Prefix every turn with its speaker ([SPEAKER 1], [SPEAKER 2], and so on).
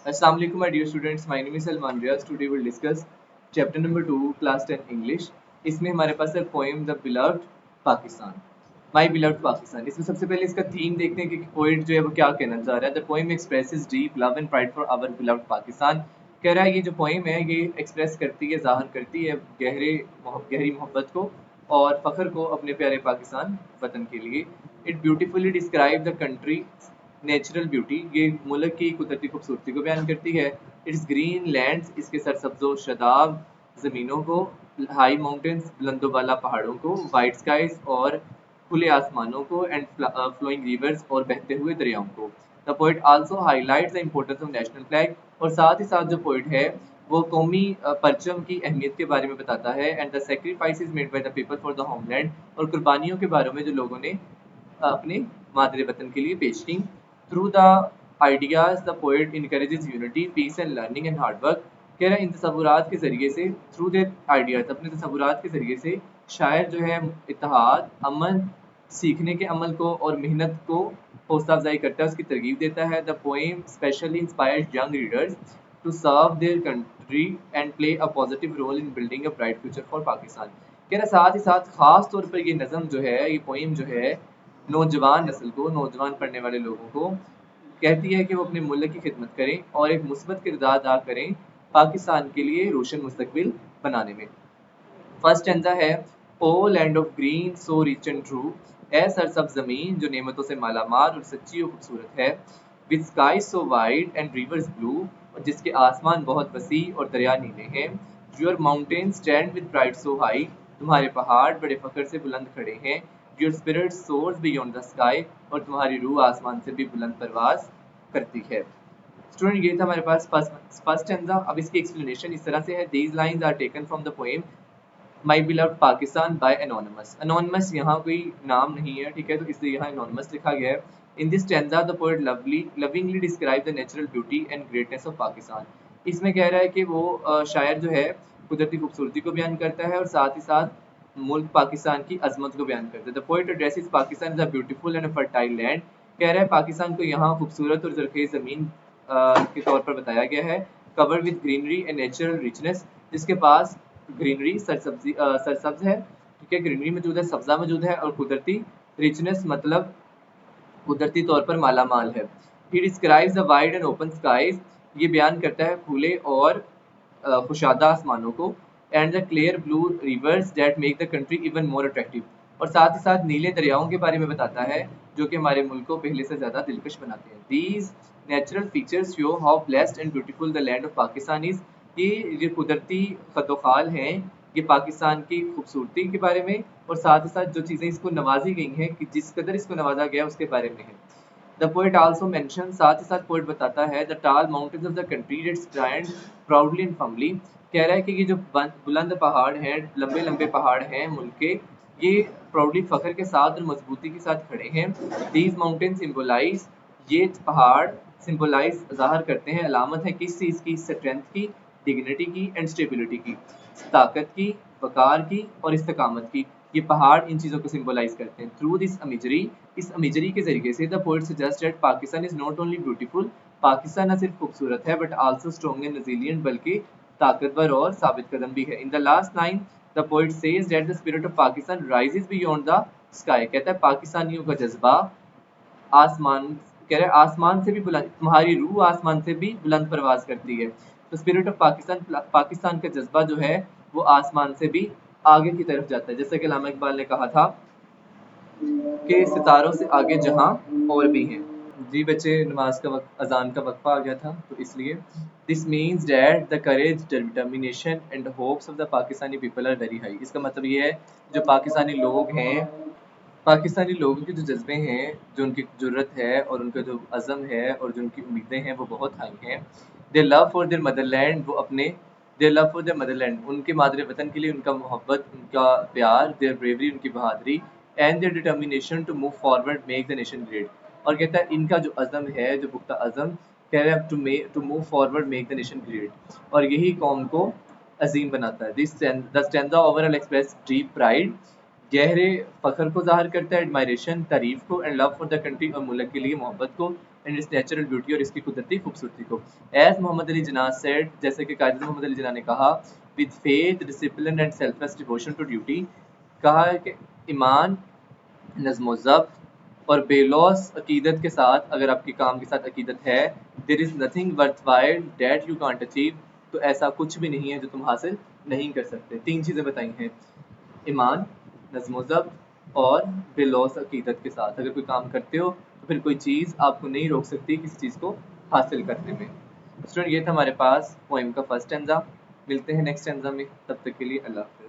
[SPEAKER 1] Assalamu alaikum, my dear students. My name is Salman Riaz. Today we'll discuss chapter number 2, class 10 English. इसमें हमारे पास है poem The Beloved Pakistan. My Beloved Pakistan. इसमें सबसे पहले इसका theme देखते हैं कि पोइट जो है वो क्या कहना चाह रहा है. The poem expresses deep love and pride for our beloved Pakistan. कह रहा है ये जो पोइम है ये एक्सप्रेस करती है, जाहिर करती है गहरी मोहब्बत को और फ़ख्र को अपने प्यारे पाकिस्तान वतन के लिए. It beautifully describe the country natural beauty, ये मुल्क की कुदरती खूबसूरती को बयान करती है. इट्स ग्रीन लैंड्स, इसके सरसब्जो शदाब ज़मीनों को, हाई माउंटेन्स बुलंदो वाला पहाड़ों को, वाइट स्काइज और खुले आसमानों को, एंड फ्लोइंग रिवर्स और बहते हुए दरियाओं को. The poet also highlights the importance of national flag, और साथ ही साथ जो पोइट है वो कौमी परचम की अहमियत के बारे में बताता है. And the sacrifices made by the people for the homeland, और कुर्बानियों के बारे में जो लोगों ने अपने मादरे वतन के लिए पेश की. Through the ideas the poet encourages unity, peace and learning and hard work. कह रहा है इन तसव्वुरात के ज़रिए से, थ्रू देयर आइडियाज, अपने तसव्वुरात के ज़रिए से शायर जो है इत्तेहाद, अमन, सीखने के अमल को और मेहनत को हौसला अफजाई करता है, उसकी तरगीब देता है. The poem specially inspires young readers to serve their country and play a positive role in building a bright future for Pakistan. कह रहा है साथ ही साथ खास तौर पर ये नज़म जो है, ये पोएम जो है नौजवान नस्ल को, नौजवान पढ़ने वाले लोगों को कहती है कि वो अपने मुल्क की खिदमत करें और एक मुस्बत किरदार अदा करें पाकिस्तान के लिए रोशन मुस्तकबिल बनाने में. फर्स्ट स्टैंजा है, O land of green so rich and true, ए सरसब्ज ज़मीन जो नेमतों से मालामाल और सच्ची और खूबसूरत है. With sky so wide and reverse blue, और जिसके आसमान बहुत वसी और दरिया नीले हैं. Your mountain stand with pride so high, तुम्हारे पहाड़ बड़े फख्र से बुलंद खड़े हैं. Your spirit source beyond the sky, और तुम्हारी रूह आसमान से भी बुलंद परवास करती है. स्टूडेंट ये था हमारे पास फर्स्ट स्टैंजा. अब इसकी एक्सप्लेनेशन इस तरह से है. These lines are taken from the poem my beloved Pakistan by anonymous. Anonymous यहाँ कोई नाम नहीं है, ठीक है, तो इसलिए यहाँ एनोनिमस लिखा गया है. In this stanza the poet lovingly describe the natural beauty and greatness of Pakistan. इसमें कह रहा है कि वो शायर जो है कुदरती खूबसूरती को बयान करता है और साथ ही साथ मुल्क पाकिस्तान की अजमत को बयान करता है. The poet addresses Pakistan is a beautiful and fertile land. कह रहा है पाकिस्तान को यहाँ खूबसूरत और जरखेज ज़मीन के तौर पर बताया गया है. Cover with greenery and natural richness, जिसके पास ग्रीनरी सरसब्ज है, ठीक है, ग्रीनरी मौजूद है, सब्जा मौजूद है, और कुदरती रिचनेस मतलब कुदरती तौर पर मालामाल है. He describes the wide and open skies, ये बयान करता है खुले और खुशादा आसमानों को. And the clear blue rivers that make the country even more attractive, और साथ ही साथ नीले दरियाओं के बारे में बताता है जो कि हमारे मुल्क को पहले से ज़्यादा दिलकश बनाते हैं. These natural features show how blessed and beautiful the land of Pakistan is. ये कुदरती खतोखाल हैं ये पाकिस्तान की खूबसूरती के बारे में, और साथ ही साथ जो चीज़ें इसको नवाजी गई हैं कि जिस कदर इसको नवाजा गया उसके बारे में है. द पोएट आल्सो मेंशन, साथ ही साथ पोएट बताता है, द टाल mountains of the country that stand proudly and firmly. कह रहा है कि ये जो बुलंद पहाड़ हैं, लंबे लंबे पहाड़ हैं मुल्क के, ये प्राउडली फख्र के साथ और मजबूती के साथ खड़े हैं. दीज माउंटेन सिम्बोलाइज, ये पहाड़ सिम्बोलाइज ज़ाहिर करते हैं, अलामत है किस चीज़ की, स्ट्रेंथ की, डिग्निटी की एंड स्टेबिलिटी की, ताकत की, वकार की और इस्तकामत की. ये पहाड़ इन चीज़ों को सिम्बोलाइज करते हैं. थ्रू दिस अमिजरी, इस अमिजरी के जरिए से the poet suggest that Pakistan is not only beautiful, Pakistan न सिर्फ खूबसूरत है but also strong and resilient, बल्कि ताकतवर और साबित कदम भी है. In the last line the poet says that the spirit of Pakistan rises beyond the sky. कहता है पाकिस्तानियों का जज्बा आसमान, कह रहे आसमान से भी बुलंद, तुम्हारी रूह आसमान से भी बुलंद परवाज करती है. तो स्पिरिट ऑफ पाकिस्तान, पाकिस्तान का जज्बा जो है वो आसमान से भी आगे की तरफ जाता है. जैसे कि अल्लामा इकबाल ने कहा था कि सितारों से आगे जहां और भी हैं. जी बच्चे, नमाज का वक्त, अजान का वक्फा आ गया था तो इसलिए. This means that the courage, determination and hopes of the Pakistani people are very high. इसका मतलब ये है जो पाकिस्तानी लोग हैं, पाकिस्तानी लोगों के जो जज्बे हैं, जो उनकी जुर्रत है और उनका जो अज़म है और जो उनकी उम्मीदें हैं वो बहुत हाई हैं. Their love for their Motherland, वो अपने their love for their Motherland, उनके मादरे वतन के लिए उनका मोहब्बत, उनका प्यार, देयर ब्रेवरी, उनकी बहादुरी, and their determination to move forward make the nation great. और कहता है इनका जो अज़म है, जो पुख्ता अज़म, कह रहे हैं to move forward make the nation great, और यही कौम को अजीम बनाता है. This the stanza overall express deep pride, गहरे फ़ख्र को ज़ाहिर करता है, एडमायरेशन, तारीफ़ को, and love for the country, और मुल्क के लिए मोहब्बत को. एंड इट्स नेचुरल ब्यूटी, और इसकी कुदरती खूबसूरती को। एज मोहम्मद अली जिन्ना सेड, जैसे कि कायद मोहम्मद अली जिन्ना ने कहा, with faith, discipline and selfless devotion to duty, कहा है कि ईमान, नज़्म ज़ब्त और बेलौस अकीदत के साथ, अगर आपके काम के साथ अकीदत है, there is nothing worthwhile that you can't achieve, तो ऐसा कुछ भी नहीं है जो तुम हासिल नहीं कर सकते। 3 चीज़ें बताई हैं, ईमान, नज़्म ज़ब्त और बेलौस अकीदत के साथ अगर कोई काम करते हो तो फिर कोई चीज़ आपको नहीं रोक सकती किसी चीज़ को हासिल करने में। स्टूडेंट, ये था हमारे पास पोएम का फर्स्ट स्टैंजा। मिलते हैं नेक्स्ट स्टैंजा में, तब तक के लिए अल्लाह।